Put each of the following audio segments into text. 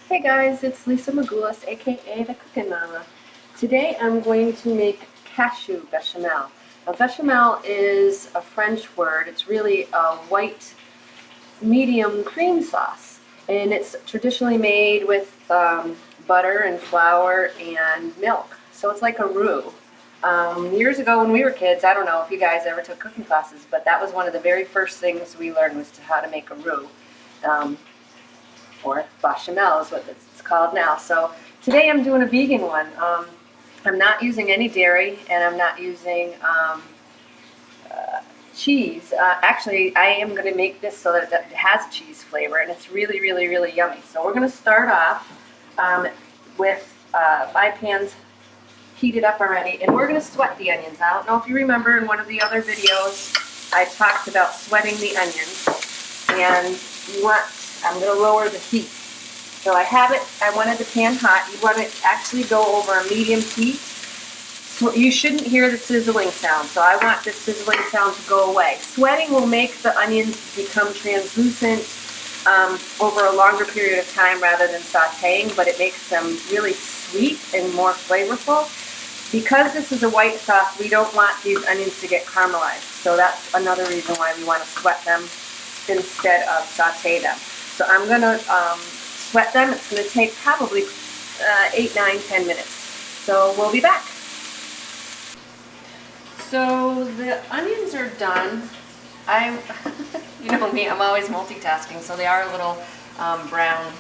Hey guys, it's Lisa Magoulas, aka the Cookin' Mama. Today I'm going to make cashew bechamel. Now bechamel is a French word. It's really a white medium cream sauce, and it's traditionally made with butter and flour and milk. So it's like a roux. Years ago when we were kids, I don't know if you guys ever took cooking classes, but that was one of the very first things we learned was how to make a roux. Um, or Bachemel is what it's called now. So today I'm doing a vegan one. I'm not using any dairy, and I'm not using cheese. Actually, I am going to make this so that it has cheese flavor, and it's really, really, really yummy. So we're going to start off with my pan's heated up already, and we're going to sweat the onions. I don't know if you remember in one of the other videos I talked about sweating the onions, and I'm going to lower the heat. So I wanted the pan hot. You want to actually go over a medium heat. So you shouldn't hear the sizzling sound. So I want the sizzling sound to go away. Sweating will make the onions become translucent over a longer period of time rather than sauteing, but it makes them really sweet and more flavorful. Because this is a white sauce, we don't want these onions to get caramelized. So that's another reason why we want to sweat them instead of saute them. So I'm going to sweat them. It's going to take probably 8, 9, 10 minutes. So we'll be back. So the onions are done. You know me, I'm always multitasking, so they are a little brown.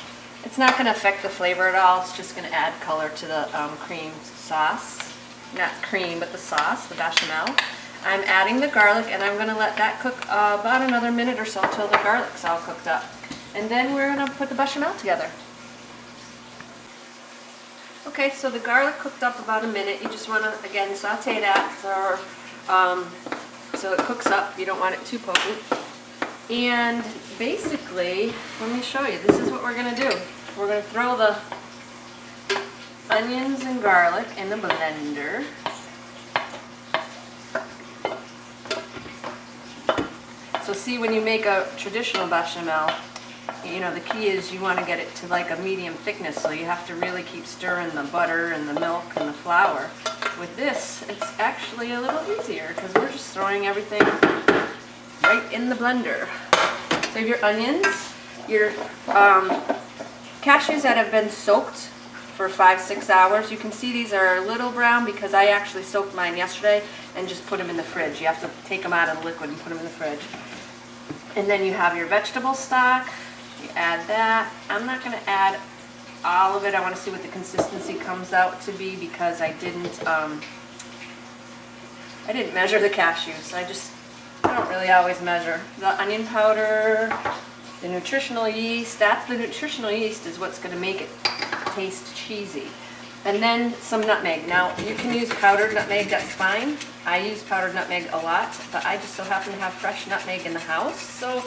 It's not going to affect the flavor at all. It's just going to add color to the cream sauce. Not cream, but the sauce, the bechamel. I'm adding the garlic, and I'm going to let that cook about another minute or so until the garlic's all cooked up. And then we're going to put the bechamel together. Okay, so the garlic cooked up about a minute. You just want to, again, saute that so it cooks up. You don't want it too potent. And basically, let me show you. This is what we're going to do. We're going to throw the onions and garlic in the blender. So see, when you make a traditional bechamel, you know, the key is you want to get it to like a medium thickness, so you have to really keep stirring the butter and the milk and the flour. With this, it's actually a little easier because we're just throwing everything right in the blender. So your onions, your cashews that have been soaked for 5-6 hours. You can see these are a little brown because I actually soaked mine yesterday and just put them in the fridge. You have to take them out of the liquid and put them in the fridge. And then you have your vegetable stock. You add that. I'm not going to add all of it. I want to see what the consistency comes out to be because I didn't measure the cashews. I don't really always measure. The onion powder, the nutritional yeast. The nutritional yeast is what's going to make it taste cheesy. And then some nutmeg. Now you can use powdered nutmeg. That's fine. I use powdered nutmeg a lot, but I just so happen to have fresh nutmeg in the house, so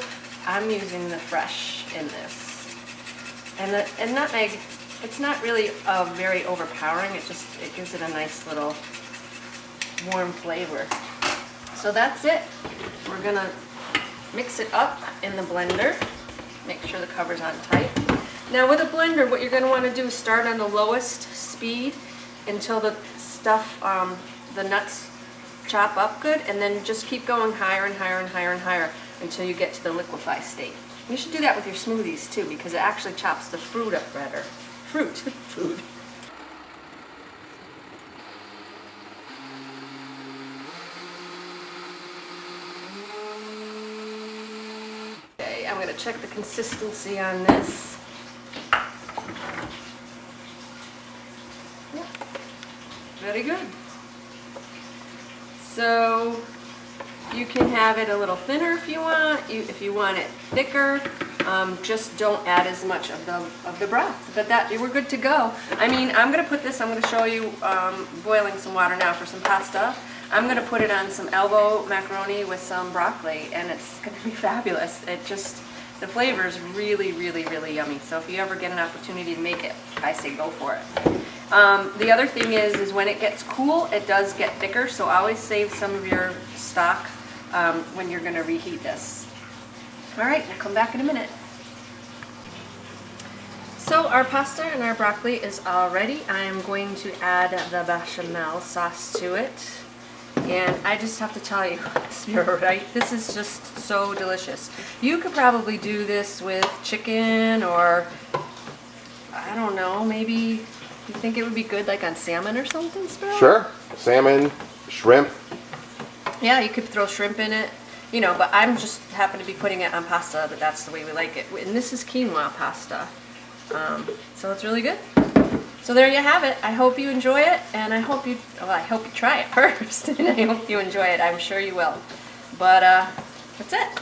I'm using the fresh in this. And nutmeg, it's not really very overpowering. It gives it a nice little warm flavor. So that's it. We're gonna mix it up in the blender. Make sure the cover's on tight. Now with a blender, what you're gonna want to do is start on the lowest speed until the stuff, the nuts chop up good, and then just keep going higher and higher and higher and higher until you get to the liquefy state. You should do that with your smoothies too, because it actually chops the fruit up better. Food. Okay, I'm going to check the consistency on this. Yeah, very good. So you can have it a little thinner if you want. If you want it thicker, just don't add as much of the broth. But we're good to go. I mean, I'm going to show you boiling some water now for some pasta. I'm going to put it on some elbow macaroni with some broccoli, and it's going to be fabulous. The flavor is really, really, really yummy. So if you ever get an opportunity to make it, I say go for it. The other thing is when it gets cool, it does get thicker, so always save some of your stock when you're going to reheat this. All right, we'll come back in a minute. So our pasta and our broccoli is all ready. I am going to add the bechamel sauce to it. And I just have to tell you, right? This is just so delicious. You could probably do this with chicken or, I don't know, maybe you think it would be good like on salmon or something, Sparrow? Sure. Salmon, shrimp. Yeah, you could throw shrimp in it, you know, but I'm just happen to be putting it on pasta, but that's the way we like it. And this is quinoa pasta. So it's really good. So there you have it. I hope you enjoy it, and I hope you try it first, and I hope you enjoy it. I'm sure you will. But that's it.